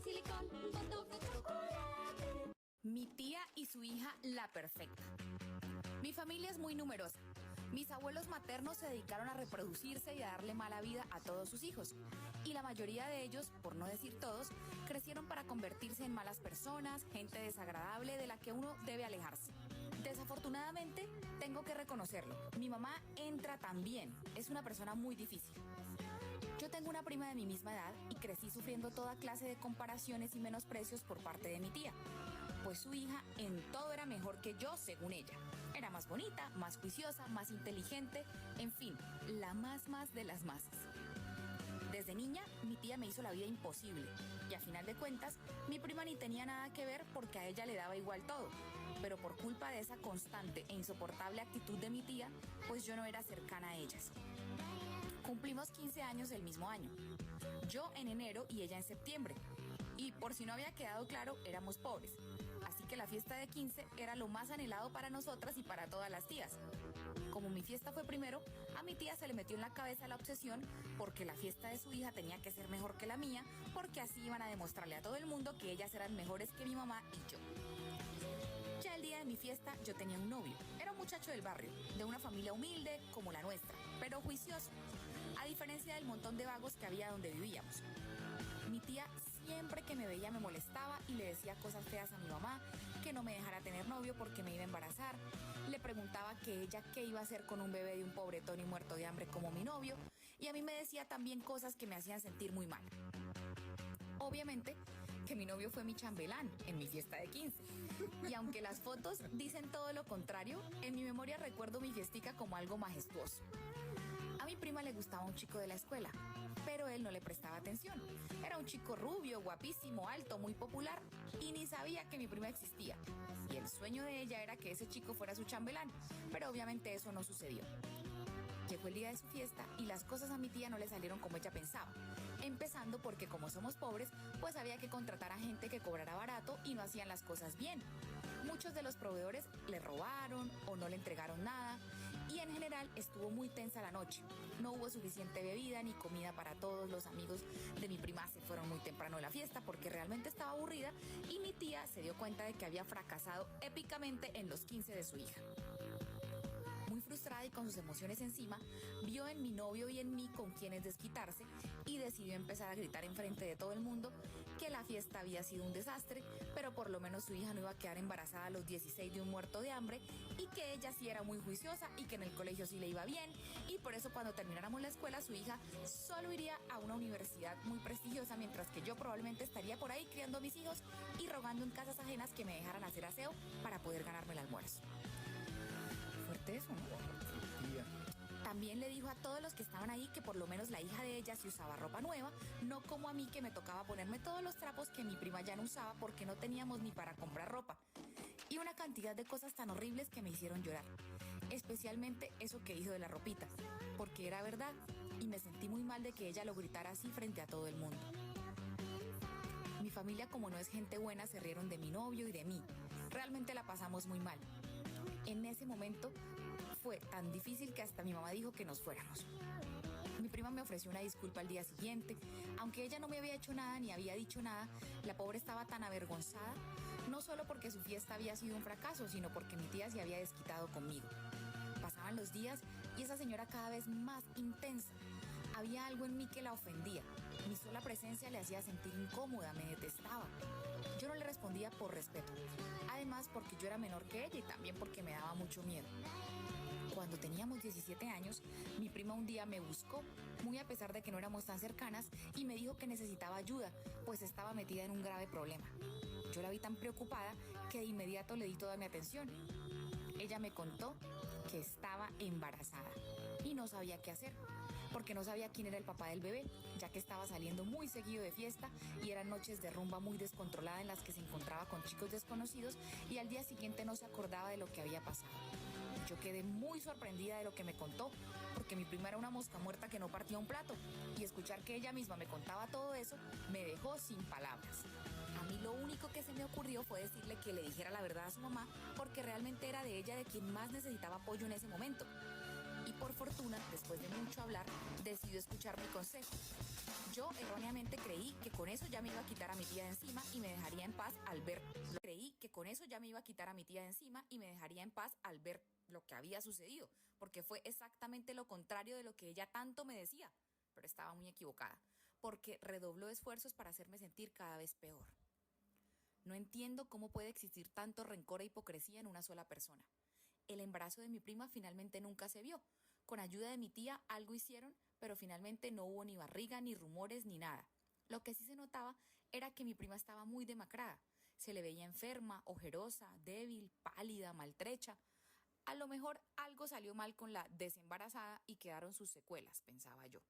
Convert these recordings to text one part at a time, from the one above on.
silicón, botox de chocolate. Mi tía y su hija, la perfecta. Mi familia es muy numerosa. Mis abuelos maternos se dedicaron a reproducirse y a darle mala vida a todos sus hijos. Y la mayoría de ellos, por no decir todos, crecieron para convertirse en malas personas, gente desagradable de la que uno debe alejarse. Desafortunadamente, tengo que reconocerlo. Mi mamá entra también. Es una persona muy difícil. Yo tengo una prima de mi misma edad y crecí sufriendo toda clase de comparaciones y menosprecios por parte de mi tía. Pues su hija en todo era mejor que yo, según ella. Era más bonita, más juiciosa, más inteligente, en fin, la más de las masas. Desde niña, mi tía me hizo la vida imposible. Y a final de cuentas, mi prima ni tenía nada que ver porque a ella le daba igual todo. Pero por culpa de esa constante e insoportable actitud de mi tía, pues yo no era cercana a ellas. Cumplimos 15 años el mismo año. Yo en enero y ella en septiembre. Y por si no había quedado claro, éramos pobres. Así que la fiesta de 15 era lo más anhelado para nosotras y para todas las tías. Como mi fiesta fue primero, a mi tía se le metió en la cabeza la obsesión porque la fiesta de su hija tenía que ser mejor que la mía, porque así iban a demostrarle a todo el mundo que ellas eran mejores que mi mamá y yo. Ya el día de mi fiesta yo tenía un novio. Era un muchacho del barrio, de una familia humilde como la nuestra, pero juicioso, a diferencia del montón de vagos que había donde vivíamos. Mi tía siempre que me veía me molestaba y le decía cosas feas a mi mamá, que no me dejara tener novio porque me iba a embarazar. Le preguntaba que ella qué iba a hacer con un bebé de un pobretón y muerto de hambre como mi novio, y a mí me decía también cosas que me hacían sentir muy mal. Obviamente que mi novio fue mi chambelán en mi fiesta de 15. Y aunque las fotos dicen todo lo contrario, en mi memoria recuerdo mi fiestica como algo majestuoso. A mi prima le gustaba un chico de la escuela, pero él no le prestaba atención. Era un chico rubio, guapísimo, alto, muy popular, y ni sabía que mi prima existía. Y el sueño de ella era que ese chico fuera su chambelán, pero obviamente eso no sucedió. Llegó el día de su fiesta y las cosas a mi tía no le salieron como ella pensaba. Empezando porque como somos pobres, pues había que contratar a gente que cobrara barato y no hacían las cosas bien. Muchos de los proveedores le robaron o no le entregaron nada y en general estuvo muy tensa la noche. No hubo suficiente bebida ni comida para todos. Los amigos de mi prima se fueron muy temprano de la fiesta porque realmente estaba aburrida y mi tía se dio cuenta de que había fracasado épicamente en los 15 de su hija. Muy frustrada y con sus emociones encima, vio en mi novio y en mí con quienes desquitarse y decidió empezar a gritar enfrente de todo el mundo que la fiesta había sido un desastre, pero por lo menos su hija no iba a quedar embarazada a los 16 de un muerto de hambre y que ella sí era muy juiciosa y que en el colegio sí le iba bien y por eso cuando termináramos la escuela su hija solo iría a una universidad muy prestigiosa mientras que yo probablemente estaría por ahí criando a mis hijos y rogando en casas ajenas que me dejaran hacer aseo para poder ganarme el almuerzo. Fuerte eso, ¿no? También le dijo a todos los que estaban ahí que por lo menos la hija de ella sí usaba ropa nueva, no como a mí que me tocaba ponerme todos los trapos que mi prima ya no usaba porque no teníamos ni para comprar ropa. Y una cantidad de cosas tan horribles que me hicieron llorar. Especialmente eso que dijo de la ropita, porque era verdad y me sentí muy mal de que ella lo gritara así frente a todo el mundo. Mi familia, como no es gente buena, se rieron de mi novio y de mí. Realmente la pasamos muy mal. En ese momento fue tan difícil que hasta mi mamá dijo que nos fuéramos. Mi prima me ofreció una disculpa al día siguiente. Aunque ella no me había hecho nada ni había dicho nada, la pobre estaba tan avergonzada, no solo porque su fiesta había sido un fracaso, sino porque mi tía se había desquitado conmigo. Pasaban los días y esa señora cada vez más intensa. Había algo en mí que la ofendía. Mi sola presencia le hacía sentir incómoda, me detestaba. Yo no le respondía por respeto. Además, porque yo era menor que ella y también porque me daba mucho miedo. Cuando teníamos 17 años, mi prima un día me buscó, muy a pesar de que no éramos tan cercanas, y me dijo que necesitaba ayuda, pues estaba metida en un grave problema. Yo la vi tan preocupada que de inmediato le di toda mi atención. Ella me contó que estaba embarazada y no sabía qué hacer, porque no sabía quién era el papá del bebé, ya que estaba saliendo muy seguido de fiesta y eran noches de rumba muy descontrolada en las que se encontraba con chicos desconocidos y al día siguiente no se acordaba de lo que había pasado. Yo quedé muy sorprendida de lo que me contó, porque mi prima era una mosca muerta que no partía un plato, y escuchar que ella misma me contaba todo eso me dejó sin palabras. A mí lo único que se me ocurrió fue decirle que le dijera la verdad a su mamá, porque realmente era de ella de quien más necesitaba apoyo en ese momento. Y por fortuna, después de mucho hablar, decidió escuchar mi consejo. Yo erróneamente creí que con eso ya me iba a quitar a mi tía de encima y me dejaría en paz al ver. Creí que con eso ya me iba a quitar a mi tía de encima y me dejaría en paz al ver lo que había sucedido, porque fue exactamente lo contrario de lo que ella tanto me decía. Pero estaba muy equivocada, porque redobló esfuerzos para hacerme sentir cada vez peor. No entiendo cómo puede existir tanto rencor e hipocresía en una sola persona. El embarazo de mi prima finalmente nunca se vio. Con ayuda de mi tía algo hicieron, pero finalmente no hubo ni barriga, ni rumores, ni nada. Lo que sí se notaba era que mi prima estaba muy demacrada. Se le veía enferma, ojerosa, débil, pálida, maltrecha. A lo mejor algo salió mal con la desembarazada y quedaron sus secuelas, pensaba yo.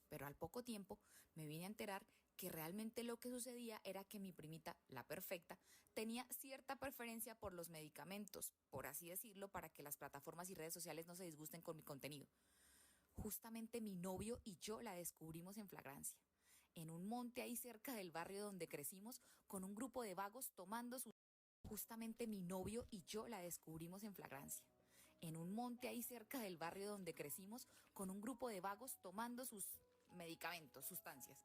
Pero al poco tiempo me vine a enterar que realmente lo que sucedía era que mi primita, la perfecta, tenía cierta preferencia por los medicamentos, por así decirlo, para que las plataformas y redes sociales no se disgusten con mi contenido. Justamente mi novio y yo la descubrimos en flagrancia, en un monte ahí cerca del barrio donde crecimos, con un grupo de vagos tomando sus... Justamente mi novio y yo la descubrimos en flagrancia, en un monte ahí cerca del barrio donde crecimos, con un grupo de vagos tomando sus medicamentos, sustancias.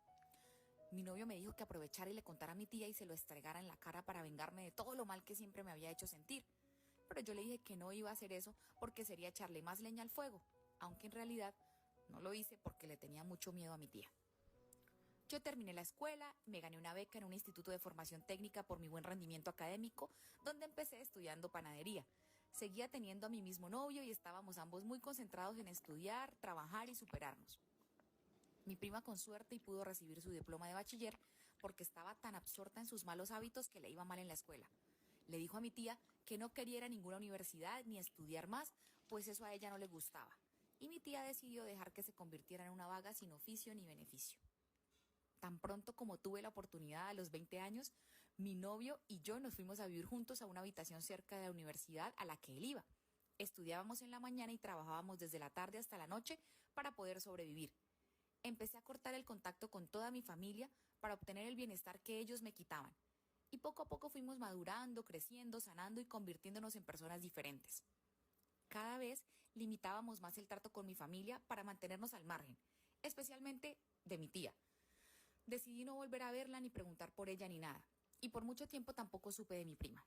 Mi novio me dijo que aprovechara y le contara a mi tía y se lo estregara en la cara para vengarme de todo lo mal que siempre me había hecho sentir. Pero yo le dije que no iba a hacer eso porque sería echarle más leña al fuego, aunque en realidad no lo hice porque le tenía mucho miedo a mi tía. Yo terminé la escuela, me gané una beca en un instituto de formación técnica por mi buen rendimiento académico, donde empecé estudiando panadería. Seguía teniendo a mi mismo novio y estábamos ambos muy concentrados en estudiar, trabajar y superarnos. Mi prima con suerte y pudo recibir su diploma de bachiller porque estaba tan absorta en sus malos hábitos que le iba mal en la escuela. Le dijo a mi tía que no quería ir a ninguna universidad ni estudiar más, pues eso a ella no le gustaba. Y mi tía decidió dejar que se convirtiera en una vaga sin oficio ni beneficio. Tan pronto como tuve la oportunidad a los 20 años, mi novio y yo nos fuimos a vivir juntos a una habitación cerca de la universidad a la que él iba. Estudiábamos en la mañana y trabajábamos desde la tarde hasta la noche para poder sobrevivir. Empecé a cortar el contacto con toda mi familia para obtener el bienestar que ellos me quitaban. Y poco a poco fuimos madurando, creciendo, sanando y convirtiéndonos en personas diferentes. Cada vez limitábamos más el trato con mi familia para mantenernos al margen, especialmente de mi tía. Decidí no volver a verla ni preguntar por ella ni nada, y por mucho tiempo tampoco supe de mi prima.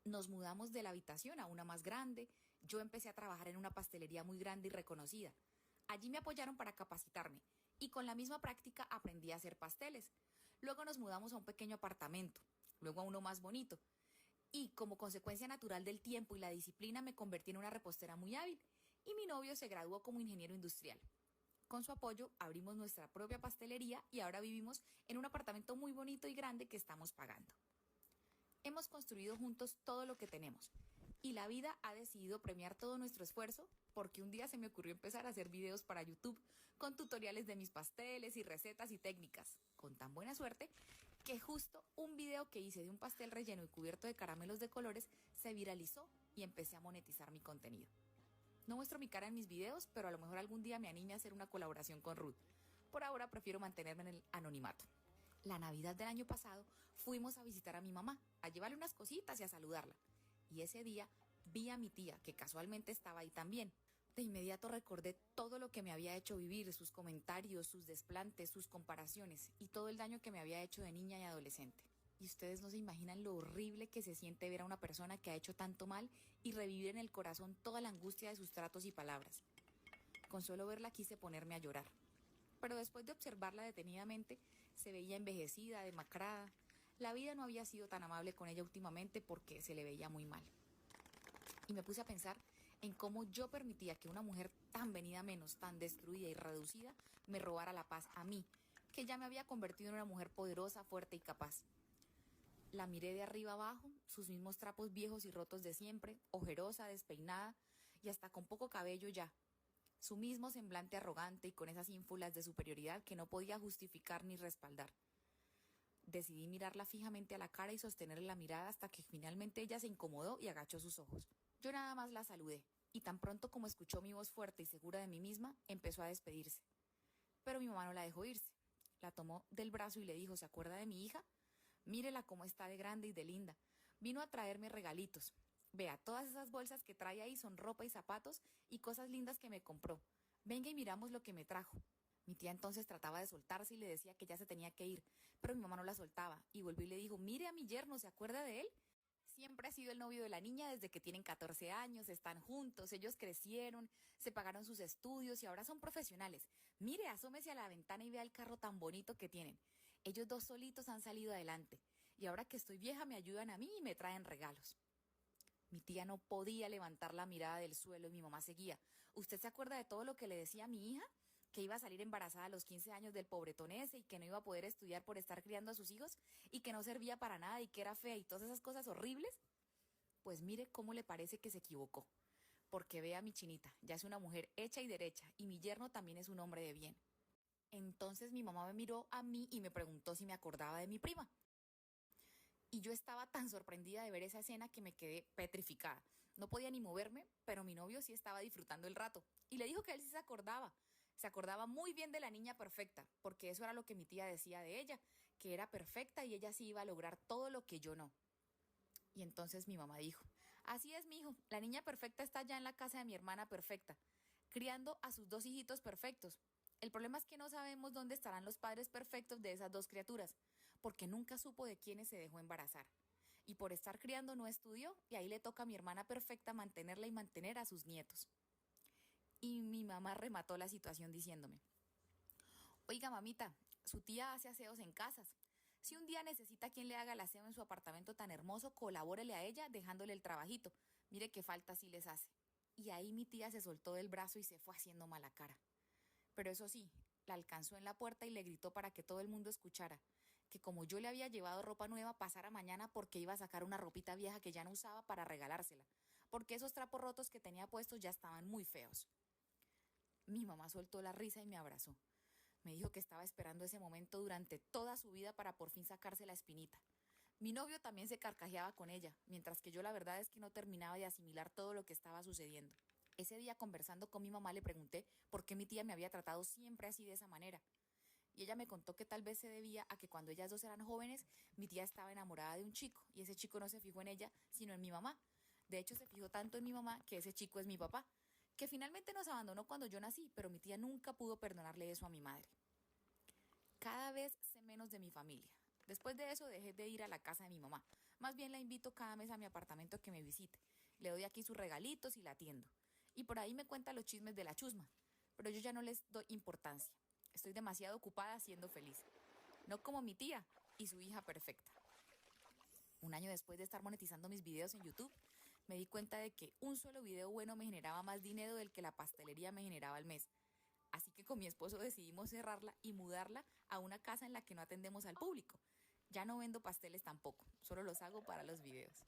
Nos mudamos de la habitación a una más grande, yo empecé a trabajar en una pastelería muy grande y reconocida. Allí me apoyaron para capacitarme, y con la misma práctica aprendí a hacer pasteles. Luego nos mudamos a un pequeño apartamento, luego a uno más bonito, y como consecuencia natural del tiempo y la disciplina me convertí en una repostera muy hábil, y mi novio se graduó como ingeniero industrial. Con su apoyo abrimos nuestra propia pastelería y ahora vivimos en un apartamento muy bonito y grande que estamos pagando. Hemos construido juntos todo lo que tenemos y la vida ha decidido premiar todo nuestro esfuerzo porque un día se me ocurrió empezar a hacer videos para YouTube con tutoriales de mis pasteles y recetas y técnicas, con tan buena suerte que justo un video que hice de un pastel relleno y cubierto de caramelos de colores se viralizó y empecé a monetizar mi contenido. No muestro mi cara en mis videos, pero a lo mejor algún día me anime a hacer una colaboración con Ruth. Por ahora prefiero mantenerme en el anonimato. La Navidad del año pasado fuimos a visitar a mi mamá, a llevarle unas cositas y a saludarla. Y ese día vi a mi tía, que casualmente estaba ahí también. De inmediato recordé todo lo que me había hecho vivir, sus comentarios, sus desplantes, sus comparaciones y todo el daño que me había hecho de niña y adolescente. Y ustedes no se imaginan lo horrible que se siente ver a una persona que ha hecho tanto mal y revivir en el corazón toda la angustia de sus tratos y palabras. Con solo verla quise ponerme a llorar. Pero después de observarla detenidamente, se veía envejecida, demacrada. La vida no había sido tan amable con ella últimamente porque se le veía muy mal. Y me puse a pensar en cómo yo permitía que una mujer tan venida menos, tan destruida y reducida, me robara la paz a mí, que ya me había convertido en una mujer poderosa, fuerte y capaz. La miré de arriba abajo, sus mismos trapos viejos y rotos de siempre, ojerosa, despeinada y hasta con poco cabello ya. Su mismo semblante arrogante y con esas ínfulas de superioridad que no podía justificar ni respaldar. Decidí mirarla fijamente a la cara y sostenerle la mirada hasta que finalmente ella se incomodó y agachó sus ojos. Yo nada más la saludé, y tan pronto como escuchó mi voz fuerte y segura de mí misma, empezó a despedirse. Pero mi mamá no la dejó irse. La tomó del brazo y le dijo: ¿se acuerda de mi hija? Mírela cómo está de grande y de linda. Vino a traerme regalitos. Vea, todas esas bolsas que trae ahí son ropa y zapatos y cosas lindas que me compró. Venga y miramos lo que me trajo. Mi tía entonces trataba de soltarse y le decía que ya se tenía que ir, pero mi mamá no la soltaba y volvió y le dijo, mire a mi yerno, ¿se acuerda de él? Siempre ha sido el novio de la niña desde que tienen 14 años, están juntos, ellos crecieron, se pagaron sus estudios y ahora son profesionales. Mire, asómese a la ventana y vea el carro tan bonito que tienen. Ellos dos solitos han salido adelante y ahora que estoy vieja me ayudan a mí y me traen regalos. Mi tía no podía levantar la mirada del suelo y mi mamá seguía. ¿Usted se acuerda de todo lo que le decía a mi hija? Que iba a salir embarazada a los 15 años del pobretón ese y que no iba a poder estudiar por estar criando a sus hijos y que no servía para nada y que era fea y todas esas cosas horribles. Pues mire cómo le parece que se equivocó. Porque vea a mi chinita, ya es una mujer hecha y derecha y mi yerno también es un hombre de bien. Entonces mi mamá me miró a mí y me preguntó si me acordaba de mi prima. Y yo estaba tan sorprendida de ver esa escena que me quedé petrificada. No podía ni moverme, pero mi novio sí estaba disfrutando el rato. Y le dijo que él sí se acordaba. Se acordaba muy bien de la niña perfecta, porque eso era lo que mi tía decía de ella, que era perfecta y ella sí iba a lograr todo lo que yo no. Y entonces mi mamá dijo, así es, mijo, la niña perfecta está ya en la casa de mi hermana perfecta, criando a sus dos hijitos perfectos. El problema es que no sabemos dónde estarán los padres perfectos de esas dos criaturas, porque nunca supo de quiénes se dejó embarazar. Y por estar criando no estudió, y ahí le toca a mi hermana perfecta mantenerla y mantener a sus nietos. Y mi mamá remató la situación diciéndome, oiga mamita, su tía hace aseos en casas. Si un día necesita quien le haga el aseo en su apartamento tan hermoso, colabórele a ella dejándole el trabajito. Mire qué falta sí les hace. Y ahí mi tía se soltó del brazo y se fue haciendo mala cara. Pero eso sí, la alcanzó en la puerta y le gritó para que todo el mundo escuchara, que como yo le había llevado ropa nueva, pasara mañana porque iba a sacar una ropita vieja que ya no usaba para regalársela, porque esos trapos rotos que tenía puestos ya estaban muy feos. Mi mamá soltó la risa y me abrazó. Me dijo que estaba esperando ese momento durante toda su vida para por fin sacarse la espinita. Mi novio también se carcajeaba con ella, mientras que yo la verdad es que no terminaba de asimilar todo lo que estaba sucediendo. Ese día conversando con mi mamá le pregunté por qué mi tía me había tratado siempre así de esa manera. Y ella me contó que tal vez se debía a que cuando ellas dos eran jóvenes, mi tía estaba enamorada de un chico y ese chico no se fijó en ella, sino en mi mamá. De hecho, se fijó tanto en mi mamá que ese chico es mi papá, que finalmente nos abandonó cuando yo nací, pero mi tía nunca pudo perdonarle eso a mi madre. Cada vez sé menos de mi familia. Después de eso dejé de ir a la casa de mi mamá. Más bien la invito cada mes a mi apartamento a que me visite. Le doy aquí sus regalitos y la atiendo. Y por ahí me cuenta los chismes de la chusma. Pero yo ya no les doy importancia. Estoy demasiado ocupada siendo feliz. No como mi tía y su hija perfecta. Un año después de estar monetizando mis videos en YouTube, me di cuenta de que un solo video bueno me generaba más dinero del que la pastelería me generaba al mes. Así que con mi esposo decidimos cerrarla y mudarla a una casa en la que no atendemos al público. Ya no vendo pasteles tampoco, solo los hago para los videos.